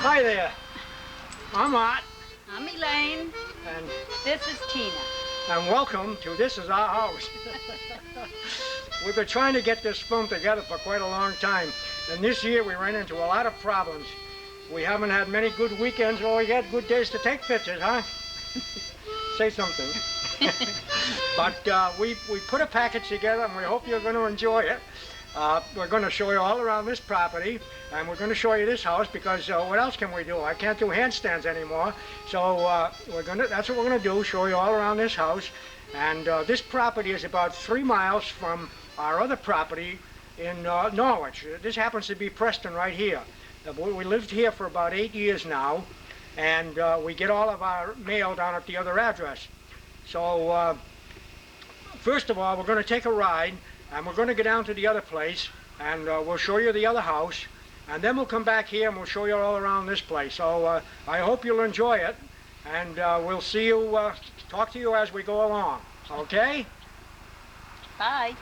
Hi there. I'm Art. I'm Elaine. And this is Tina. And welcome to This Is Our House. We've been trying to get this film together for quite a long time. And this year we ran into a lot of problems. We haven't had many good weekends, or we had good days to take pictures, huh? Say something. But we put a package together, and we hope you're going to enjoy it. We're going to show you all around this property, and we're going to show you this house because what else can we do? I can't do handstands anymore, so that's what we're going to do, show you all around this house. And this property is about 3 miles from our other property in Norwich. This happens to be Preston right here. We lived here for about 8 years now, and we get all of our mail down at the other address. So first of all, we're going to take a ride, and we're going to go down to the other place, and we'll show you the other house, and then we'll come back here and we'll show you all around this place. So I hope you'll enjoy it, and we'll see you, talk to you as we go along. Okay? Bye.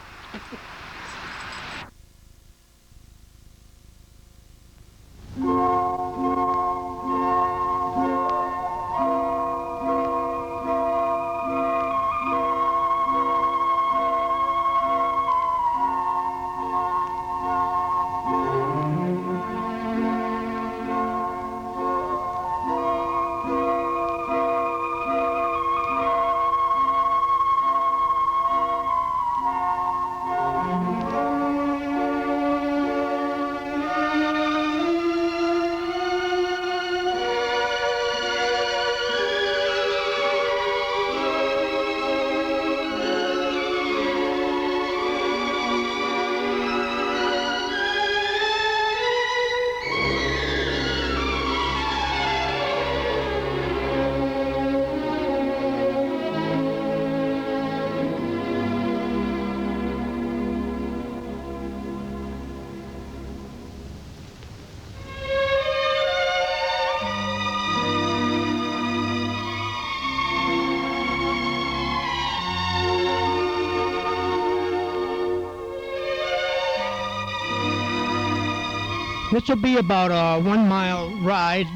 This will be about a 1 mile ride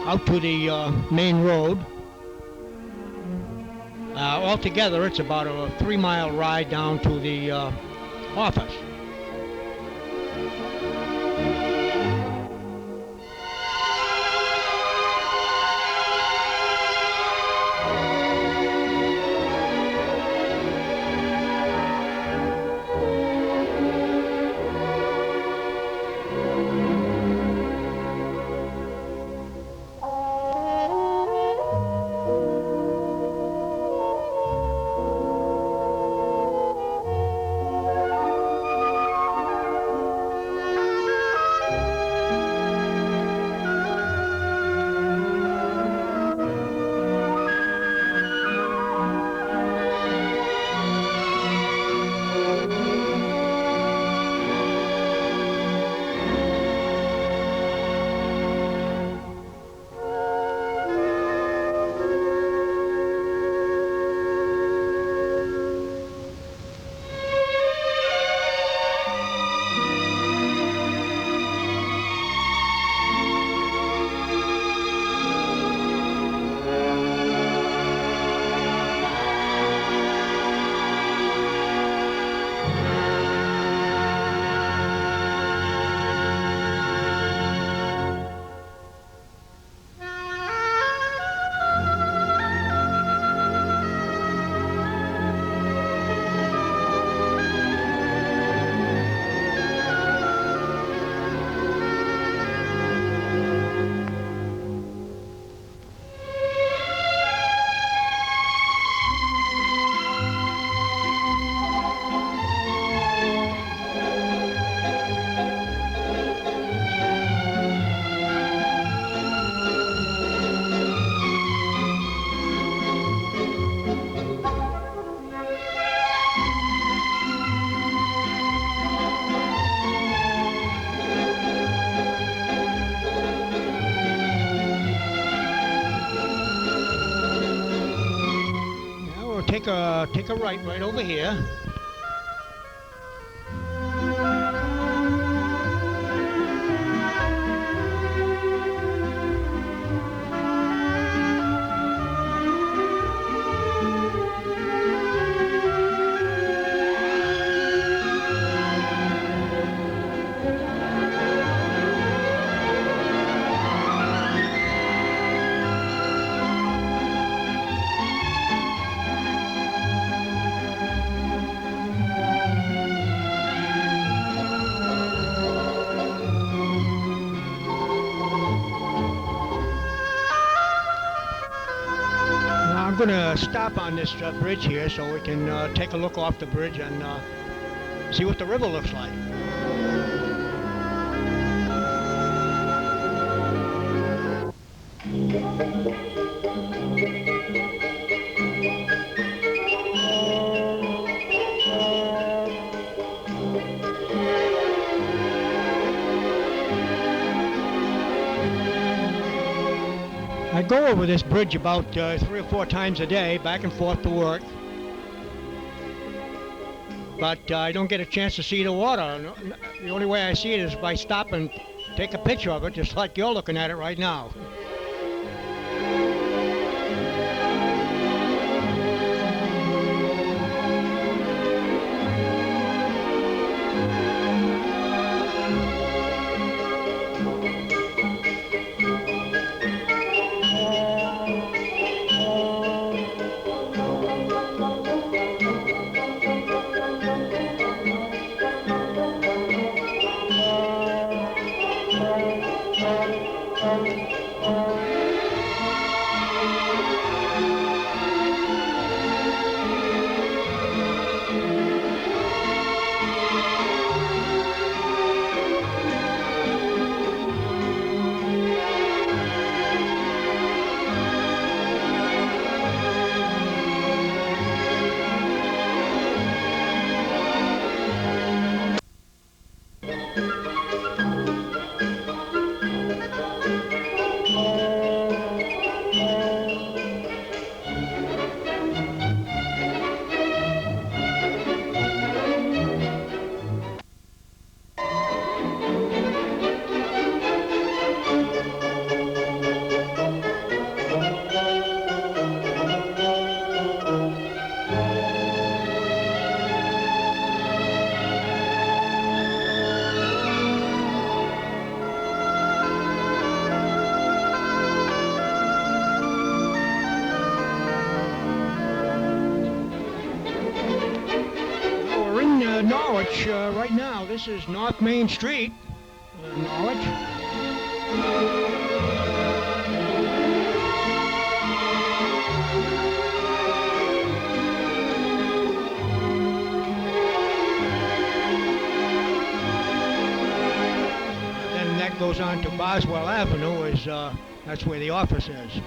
out to the main road. Altogether, it's about a 3 mile ride down to the office. Take a right over here. going to stop on this bridge here so we can take a look off the bridge and see what the river looks like. I go over this bridge about 3 or 4 times a day, back and forth to work. But I don't get a chance to see the water. The only way I see it is by stopping, take a picture of it, just like you're looking at it right now. Norwich right now. This is North Main Street, Norwich. Then that goes on to Boswell Avenue, that's where the office is.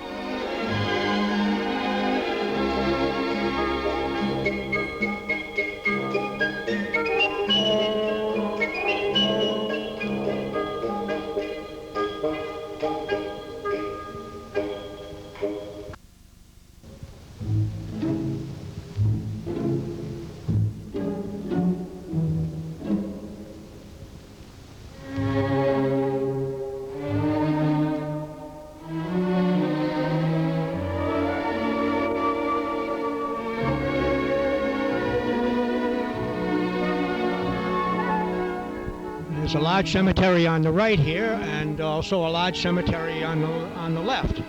There's a large cemetery on the right here, and also a large cemetery on the left.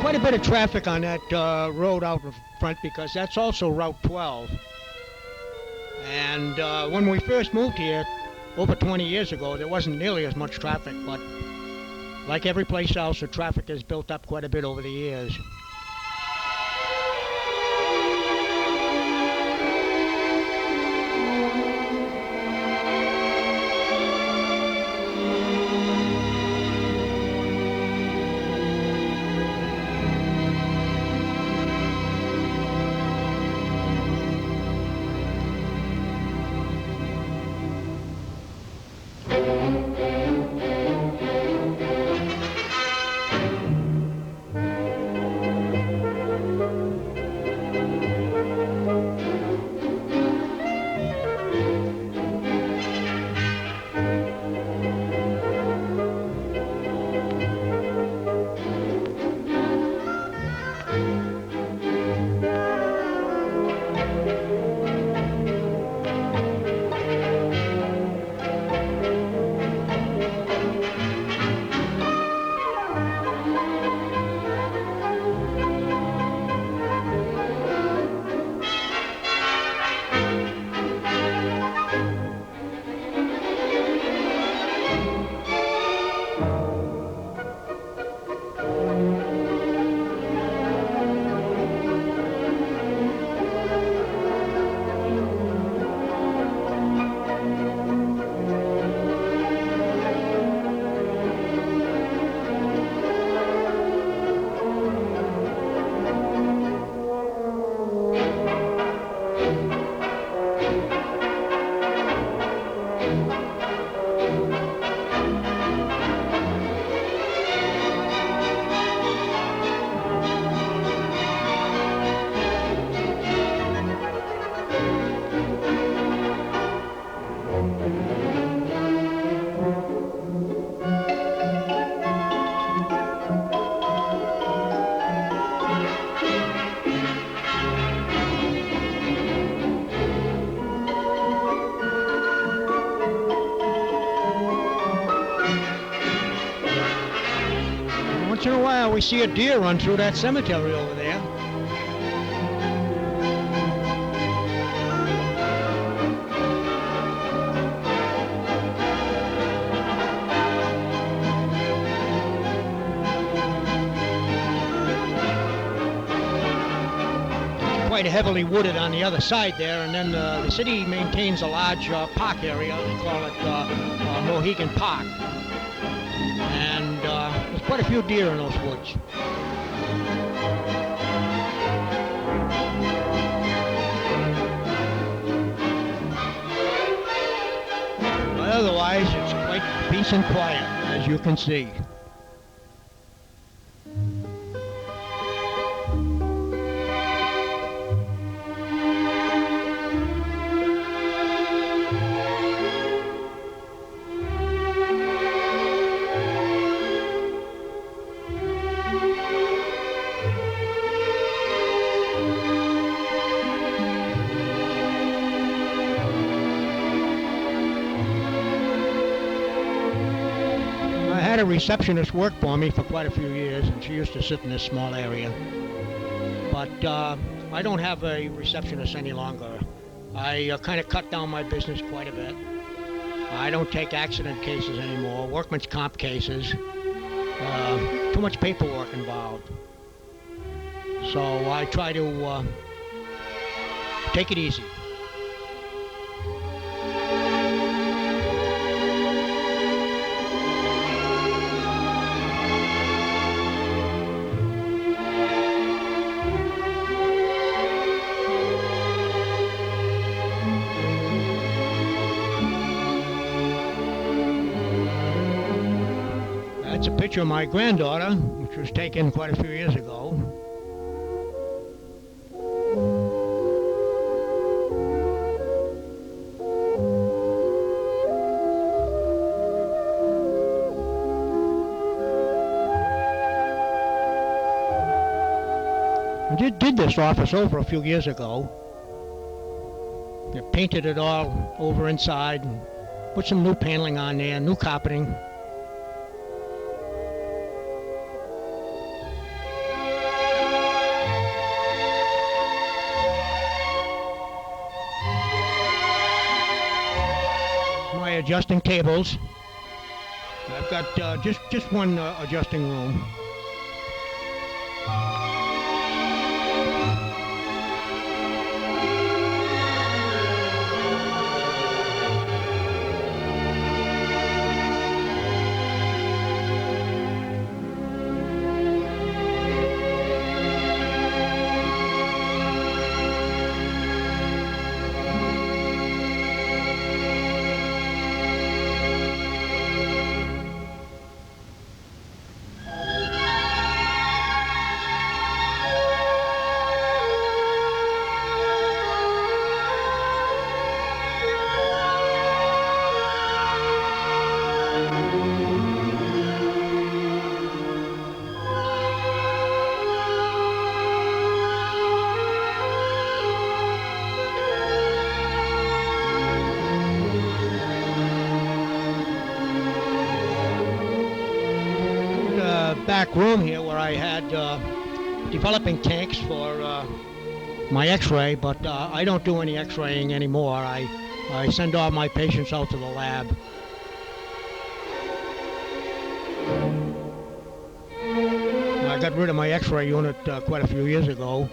quite a bit of traffic on that road out in front because that's also Route 12. And when we first moved here, over 20 years ago, there wasn't nearly as much traffic, but like every place else, the traffic has built up quite a bit over the years. Once in a while we see a deer run through that cemetery over there. Quite heavily wooded on the other side there, and then the city maintains a large park area. They call it Mohegan Park. And there's quite a few deer in those woods. But otherwise, it's quite peace and quiet, as you can see. I had a receptionist work for me for quite a few years, and she used to sit in this small area. But I don't have a receptionist any longer. I kind of cut down my business quite a bit. I don't take accident cases anymore, workman's comp cases. Too much paperwork involved. So I try to take it easy. That's a picture of my granddaughter, which was taken quite a few years ago. I did this office over a few years ago. I painted it all over inside and put some new paneling on there, new carpeting. adjusting tables. I've got just one adjusting room. Back room here where I had developing tanks for my x-ray, but I don't do any x-raying anymore. I send all my patients out to the lab. I got rid of my x-ray unit quite a few years ago.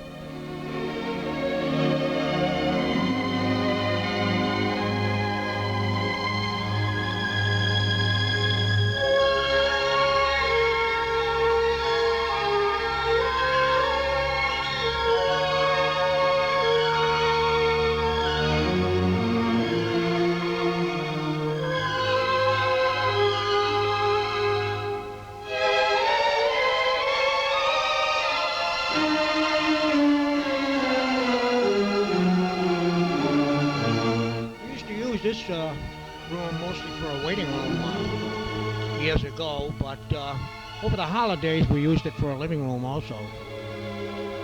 This room mostly for a waiting room years ago, but over the holidays we used it for a living room also.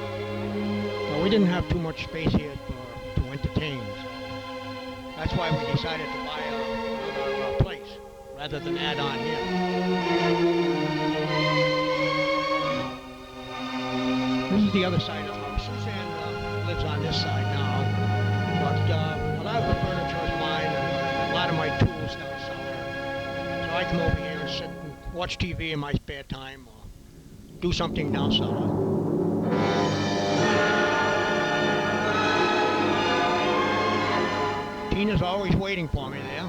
So we didn't have too much space here to entertain. So that's why we decided to buy another place rather than add on here. This is the other side of the house. Suzanne lives on this side now, but a lot of the furniture is mine, and a lot of my tools down cellar. So I come over here and sit and watch TV in my spare time or do something down cellar. Tina's always waiting for me there.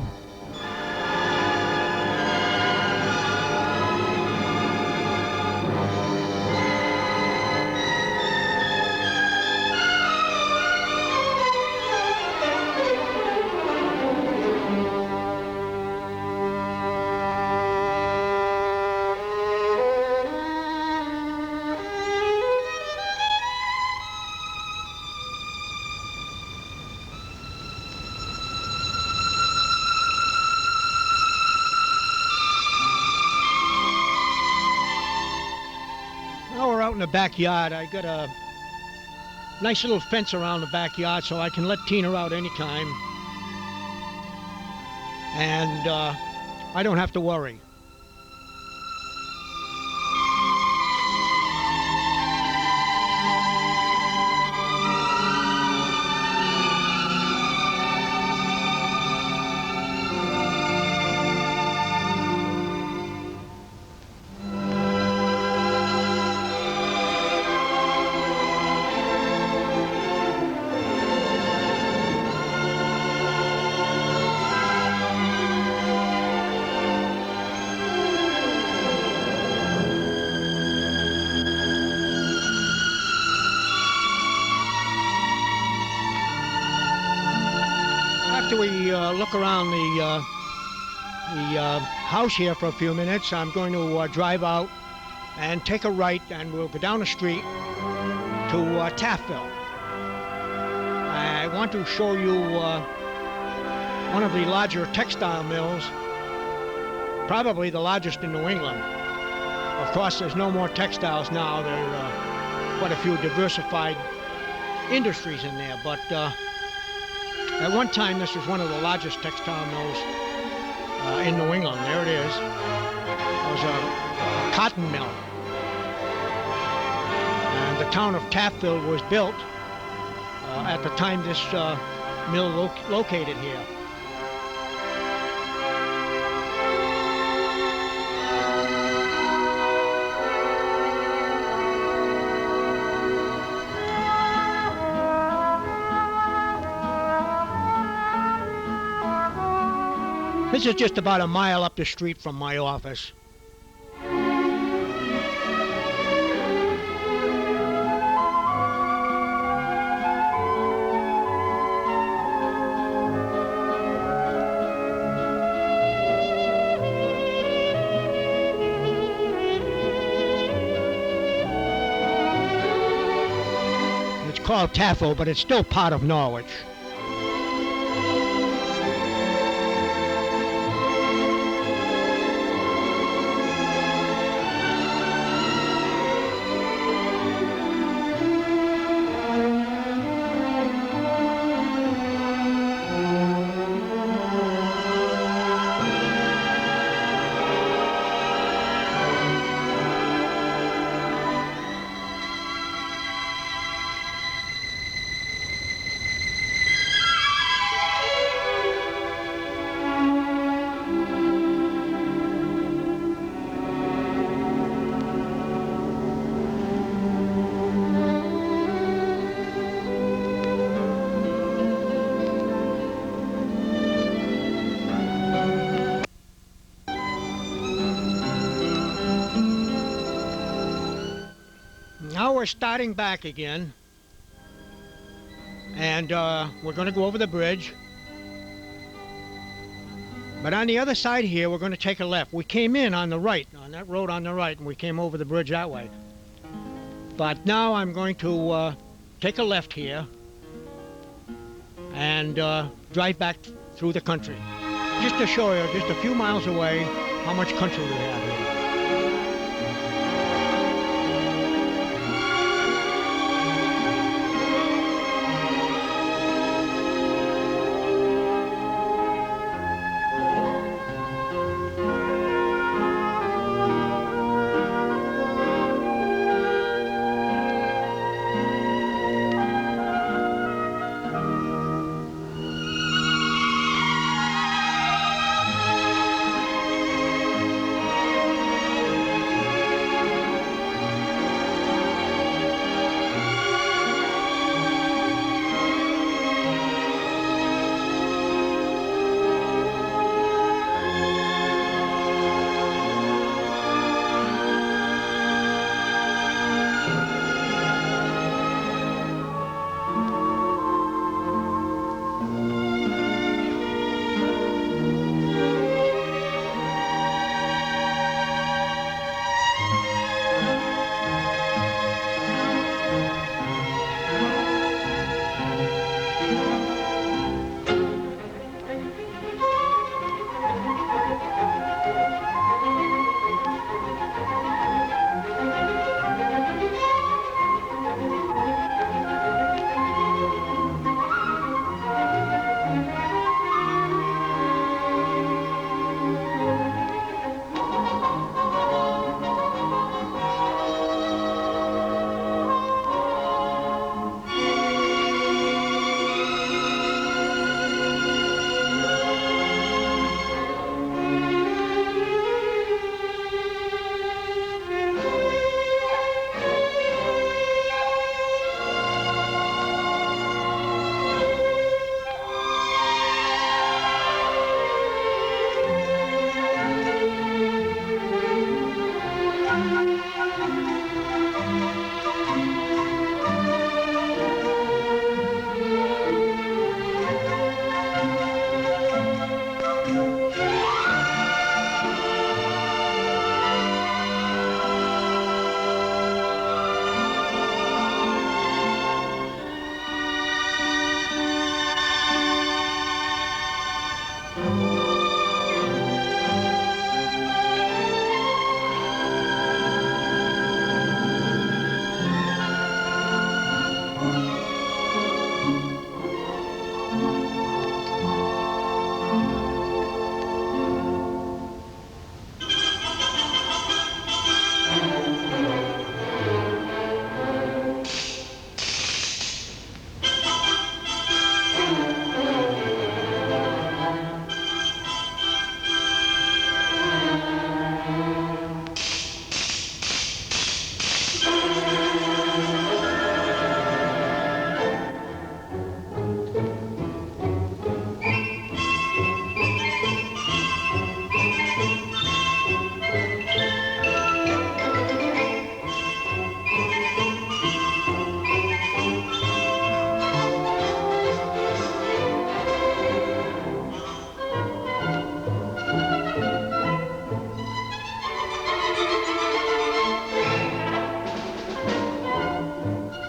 Out in the backyard, I got a nice little fence around the backyard so I can let Tina out anytime, and I don't have to worry. After we look around the house here for a few minutes, I'm going to drive out and take a right, and we'll go down the street to Taffville. I want to show you one of the larger textile mills, probably the largest in New England. Of course, there's no more textiles now. There are quite a few diversified industries in there, but at one time, this was one of the largest textile mills in New England. There it is. It was a cotton mill. And the town of Taffville was built at the time this mill located here. This is just about a mile up the street from my office. It's called Taffo, but it's still part of Norwich. Now we're starting back again, and we're going to go over the bridge. But on the other side here, we're going to take a left. We came in on the right, on that road on the right, and we came over the bridge that way. But now I'm going to take a left here and drive back through the country, just to show you, just a few miles away, how much country we have here.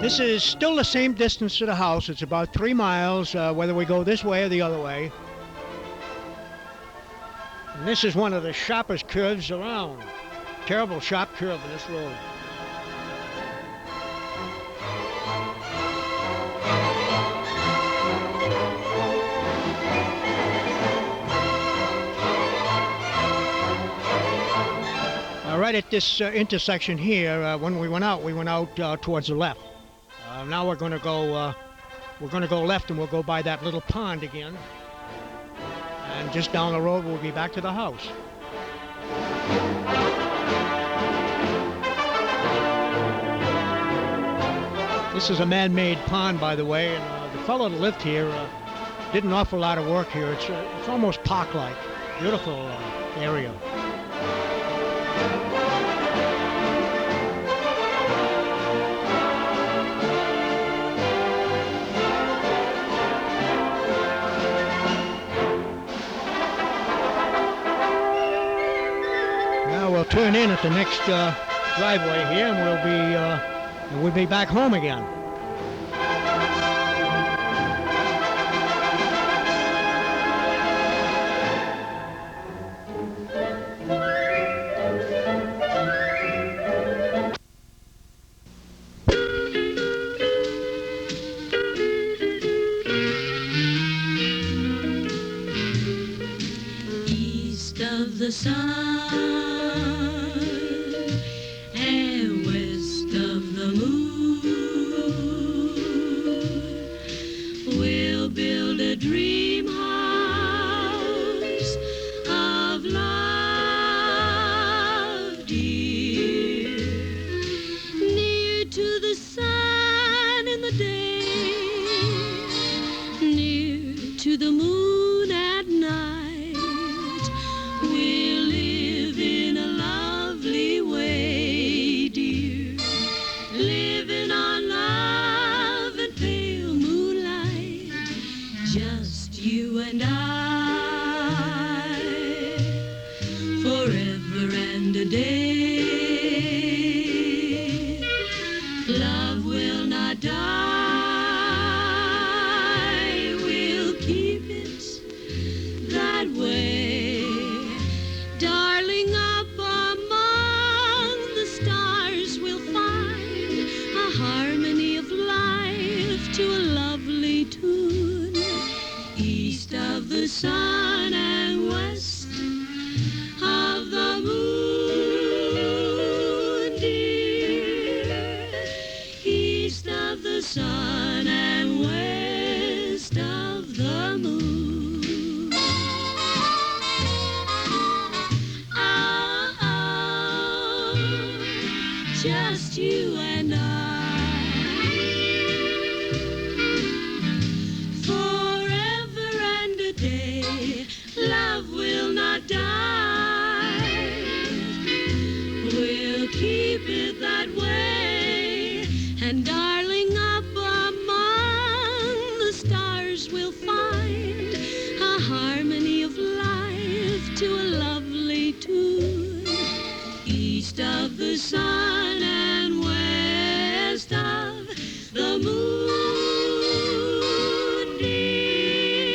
This is still the same distance to the house. It's about 3 miles, whether we go this way or the other way. And this is one of the sharpest curves around. Terrible sharp curve in this road. Right at this intersection here, when we went out towards the left. Now we're going to go left, and we'll go by that little pond again. And just down the road, we'll be back to the house. This is a man-made pond, by the way, and the fellow that lived here did an awful lot of work here. It's almost park-like. Beautiful area. We'll turn in at the next driveway here, and we'll be back home again. East of the sun and west of the moon, we'll build a dream house of love, dear, near to the sun in the day, near to the moon at night. We'll live in a lovely way, dear, living on love and pale moonlight, just you and I, forever and a day. Love will not die, we'll keep it that way. Darling, up among the stars we'll find a harmony of life to a lovely tune. East of the sun and west of the moon, dear. East of the sun and west of the moon. Just you and I, forever and a day. Love will not die, we'll keep it that way. And darling, up among the stars we'll find a harmony of life to a lovely tune. East of the sun and west of the moon, dear.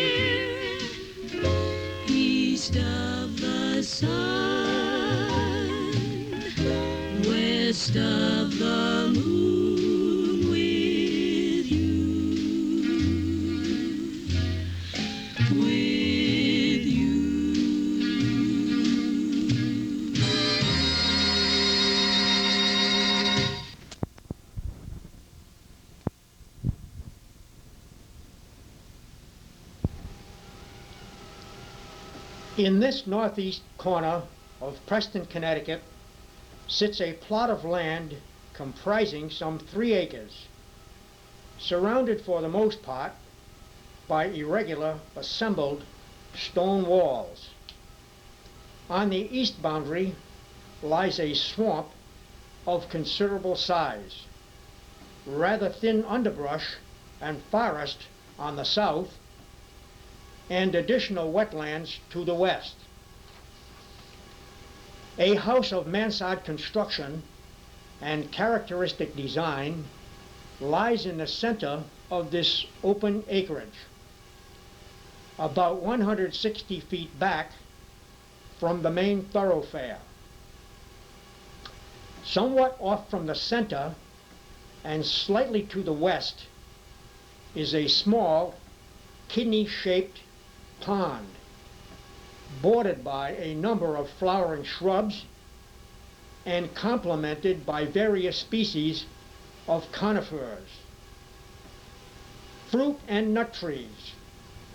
East of the sun, west of the moon, with you, with you. In this northeast corner of Preston, Connecticut, sits a plot of land comprising some 3 acres, surrounded for the most part by irregular assembled stone walls. On the east boundary lies a swamp of considerable size, rather thin underbrush and forest on the south, and additional wetlands to the west. A house of mansard construction and characteristic design lies in the center of this open acreage, about 160 feet back from the main thoroughfare. Somewhat off from the center and slightly to the west is a small kidney-shaped pond bordered by a number of flowering shrubs and complemented by various species of conifers. Fruit and nut trees,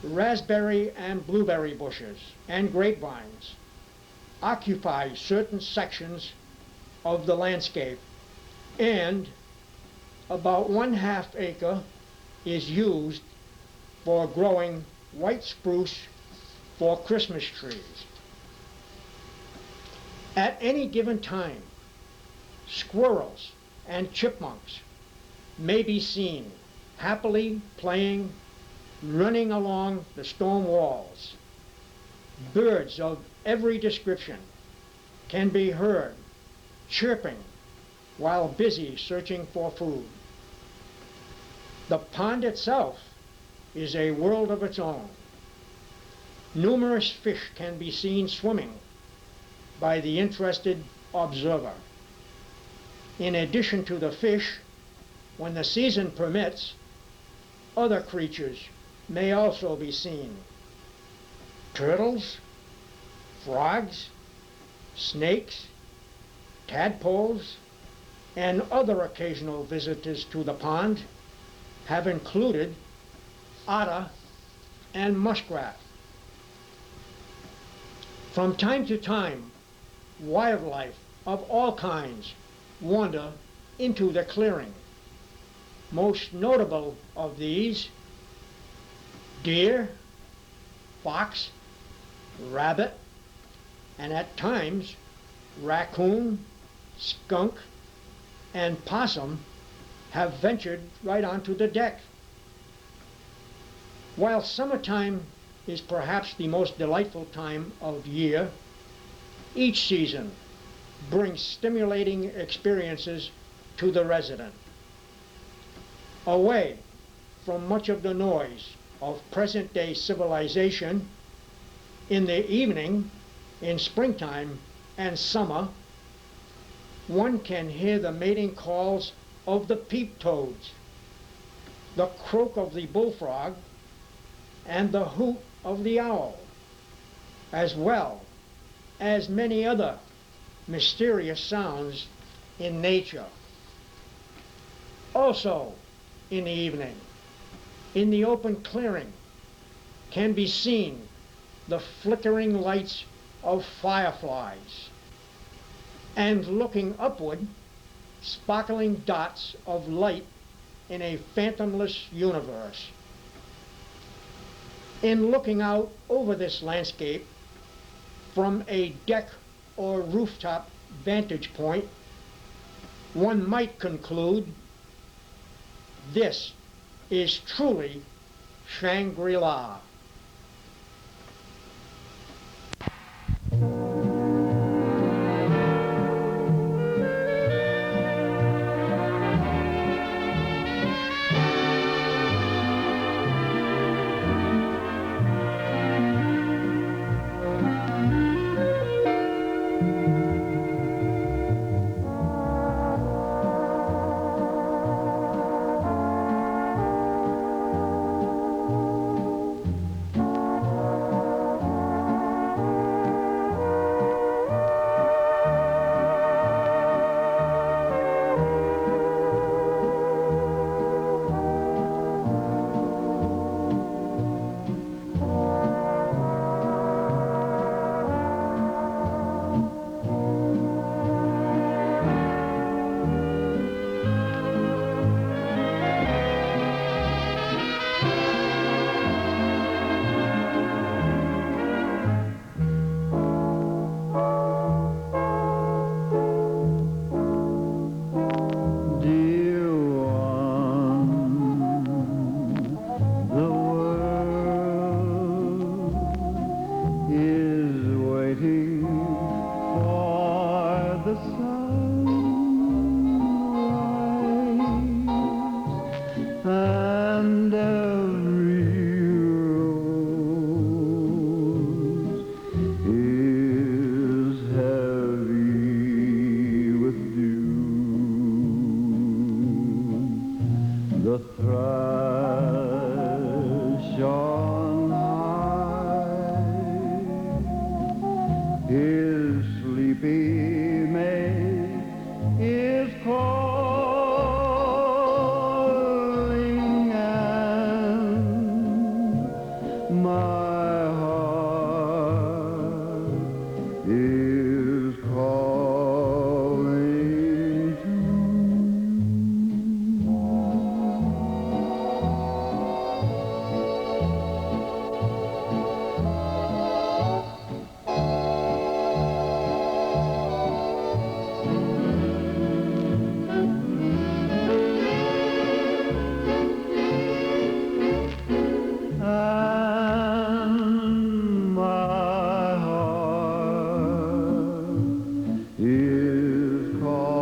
raspberry and blueberry bushes, and grapevines occupy certain sections of the landscape, and about 1/2 acre is used for growing white spruce for Christmas trees. At any given time, squirrels and chipmunks may be seen happily playing, running along the stone walls. Birds of every description can be heard chirping while busy searching for food. The pond itself is a world of its own. Numerous fish can be seen swimming by the interested observer. In addition to the fish, when the season permits, other creatures may also be seen. Turtles, frogs, snakes, tadpoles, and other occasional visitors to the pond have included otter and muskrat. From time to time, wildlife of all kinds wander into the clearing. Most notable of these, deer, fox, rabbit, and at times raccoon, skunk, and possum have ventured right onto the deck. While summertime is perhaps the most delightful time of year, each season brings stimulating experiences to the resident. Away from much of the noise of present-day civilization, in the evening, in springtime and summer, one can hear the mating calls of the peep-toads, the croak of the bullfrog, and the hoot of the owl, as well as many other mysterious sounds in nature. Also, in the evening, in the open clearing, can be seen the flickering lights of fireflies, and looking upward, sparkling dots of light in a phantomless universe. In looking out over this landscape from a deck or rooftop vantage point, one might conclude this is truly Shangri-La. The sunrise His sleepy mate is calling, and my heart is calling too. And my heart is calling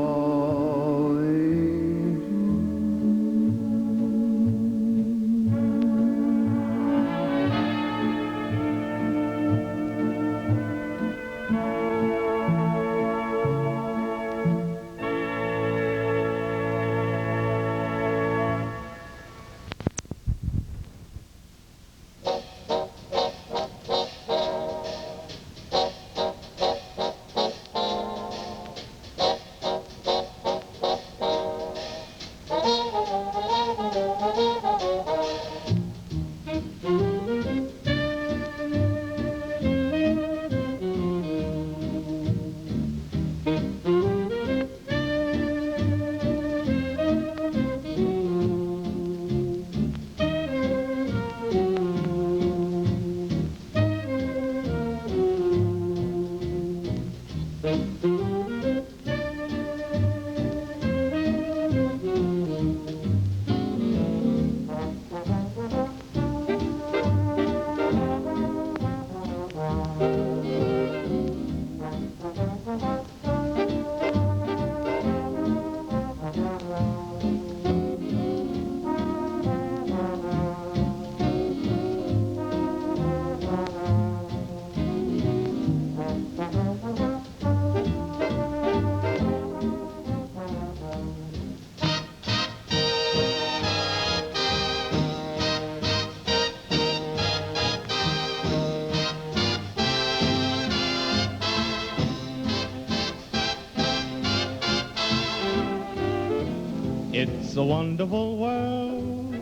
It's a wonderful world,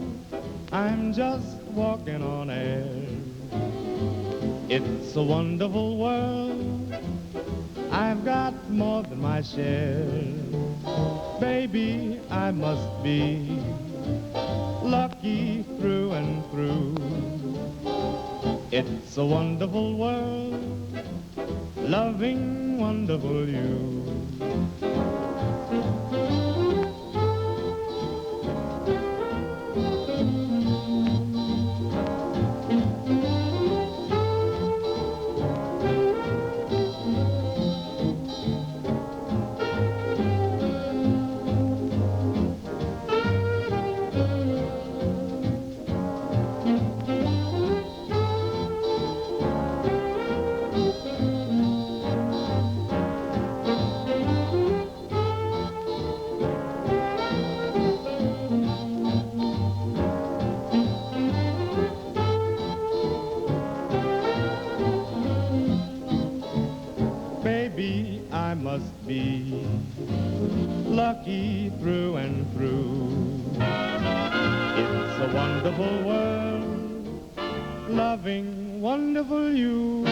I'm just walking on air. It's a wonderful world, I've got more than my share. Baby, I must be lucky through and through. It's a wonderful world, loving wonderful you. Baby, I must be lucky through and through. It's a wonderful world, loving wonderful you.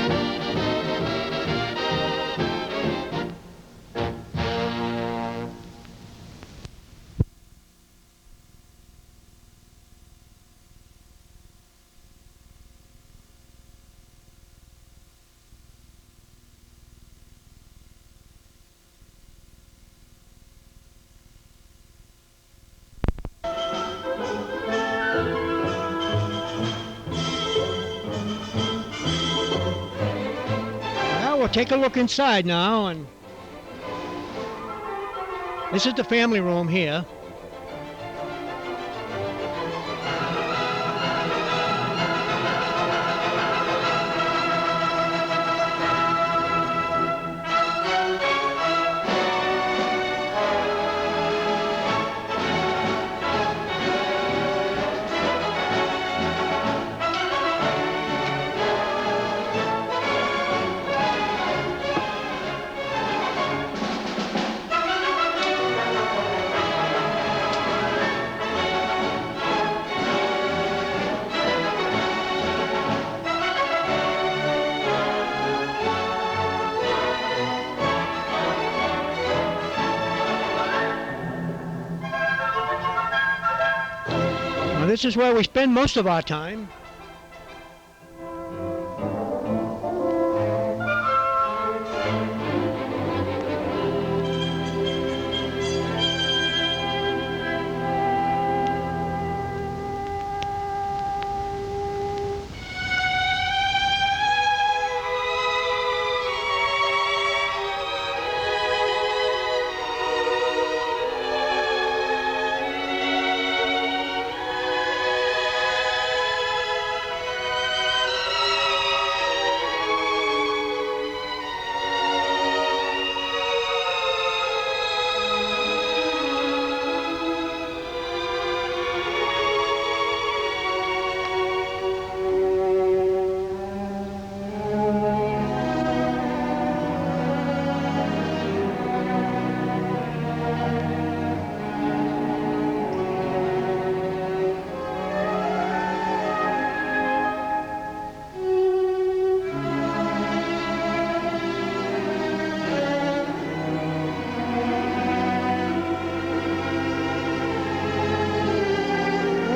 Well, we'll take a look inside now, and this is the family room here. this is where we spend most of our time.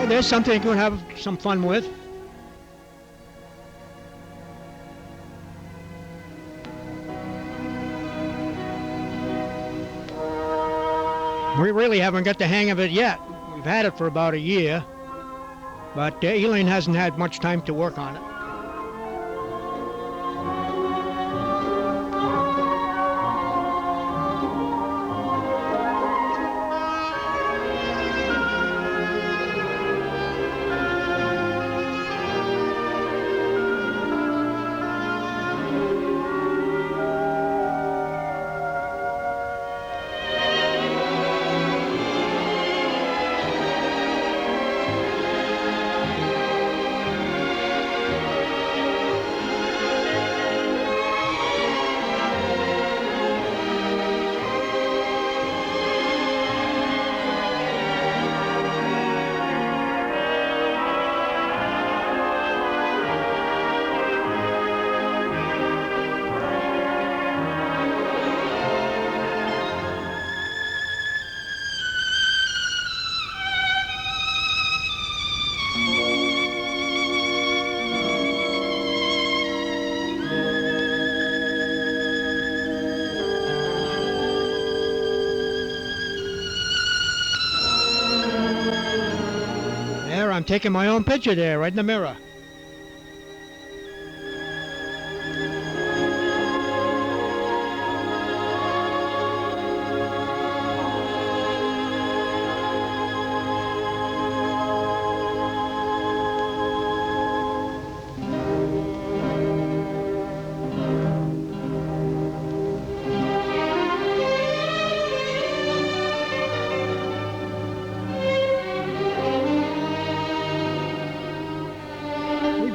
There's something you can have some fun with. We really haven't got the hang of it yet. We've had it for about a year, but Elaine hasn't had much time to work on it. I'm taking my own picture there, right in the mirror.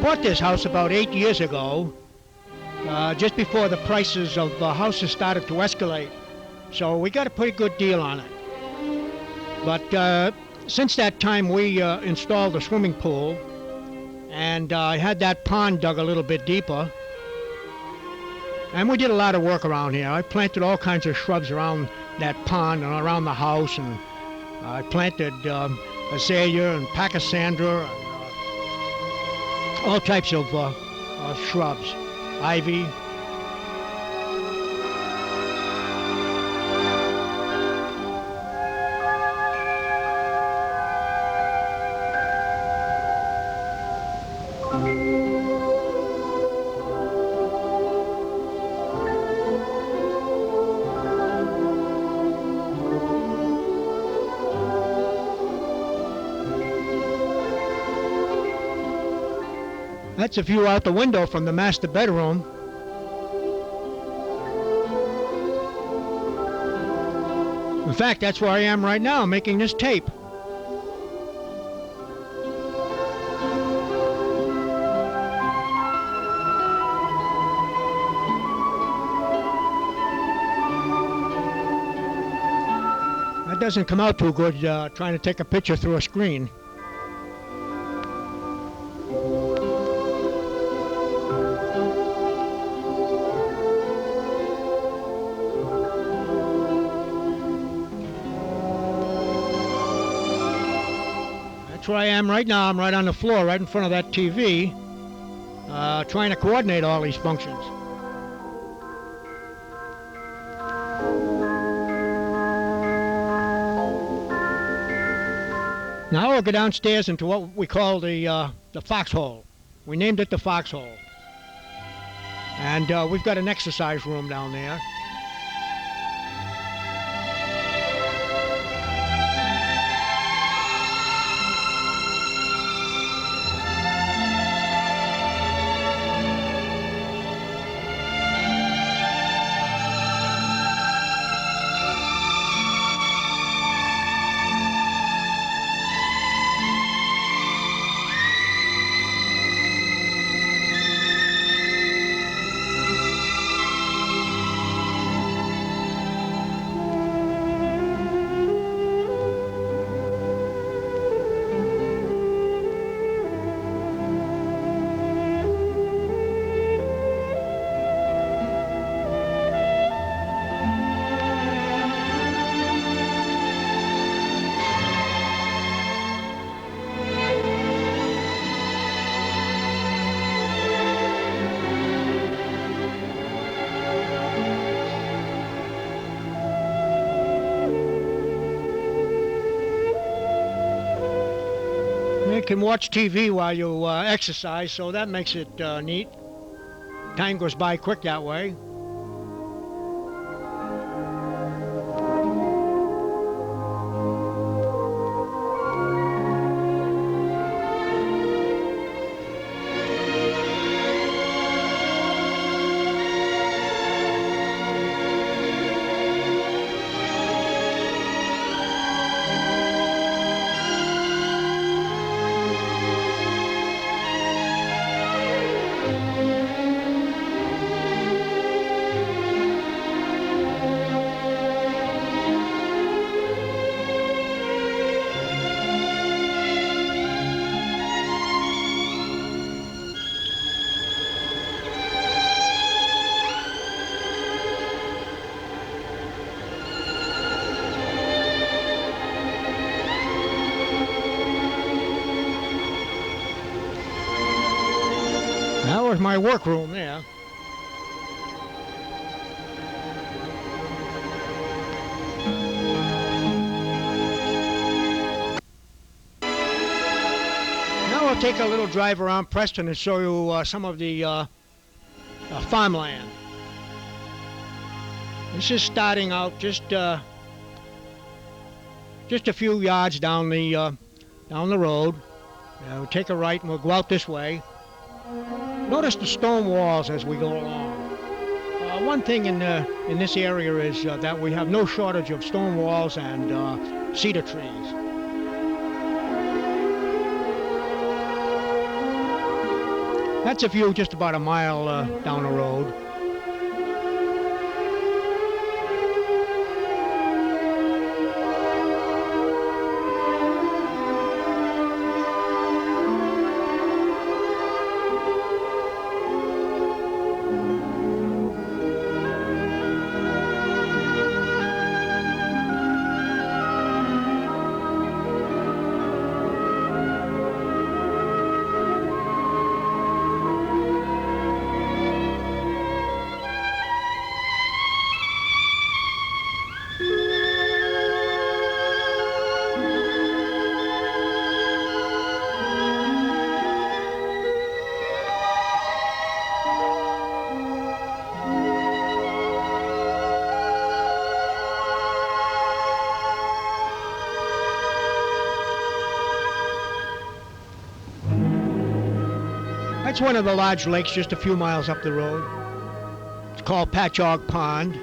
Bought this house about 8 years ago, just before the prices of the houses started to escalate. So we got a pretty good deal on it. But since that time, we installed a swimming pool, and I had that pond dug a little bit deeper. And we did a lot of work around here. I planted all kinds of shrubs around that pond and around the house, and I planted azalea and pachysandra, all types of shrubs, ivy. That's a view out the window from the master bedroom. In fact, that's where I am right now, making this tape. That doesn't come out too good, trying to take a picture through a screen. That's where I am right now. I'm right on the floor, right in front of that TV, trying to coordinate all these functions. Now we'll go downstairs into what we call the foxhole. We named it the foxhole. And we've got an exercise room down there. You can watch TV while you exercise, so that makes it neat. Time goes by quick that way. That was my workroom there. Now we'll take a little drive around Preston and show you some of the farmland. This is starting out just a few yards down the road. We'll take a right and we'll go out this way. Notice the stone walls as we go along. One thing in this area is that we have no shortage of stone walls and cedar trees. That's a view just about a mile down the road. That's one of the large lakes just a few miles up the road. It's called Patchogue Pond.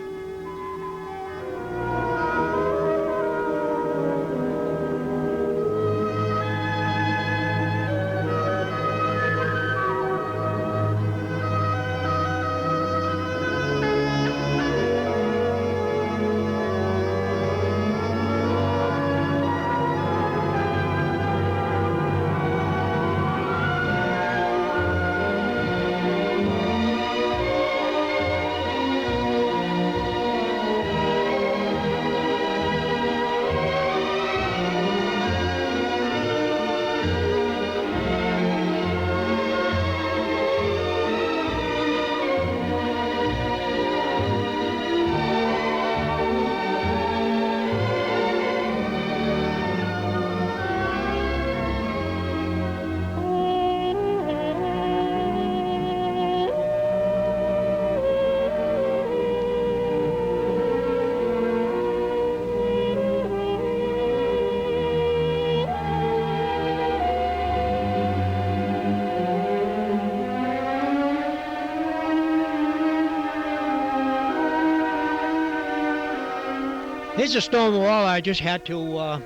Here's a stone wall I just had to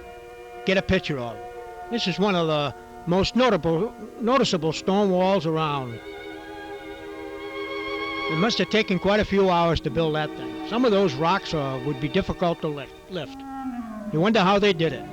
get a picture of. This is one of the most noticeable stone walls around. It must have taken quite a few hours to build that thing. Some of those rocks would be difficult to lift. You wonder how they did it.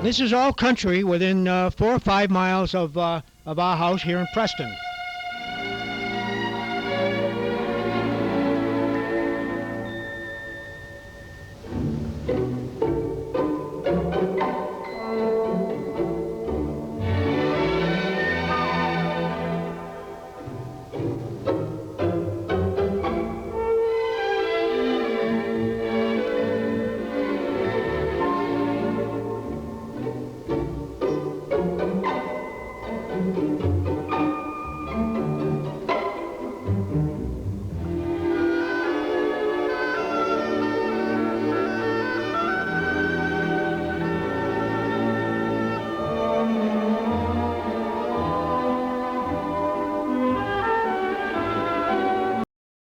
This is all country within 4 or 5 miles of our house here in Preston.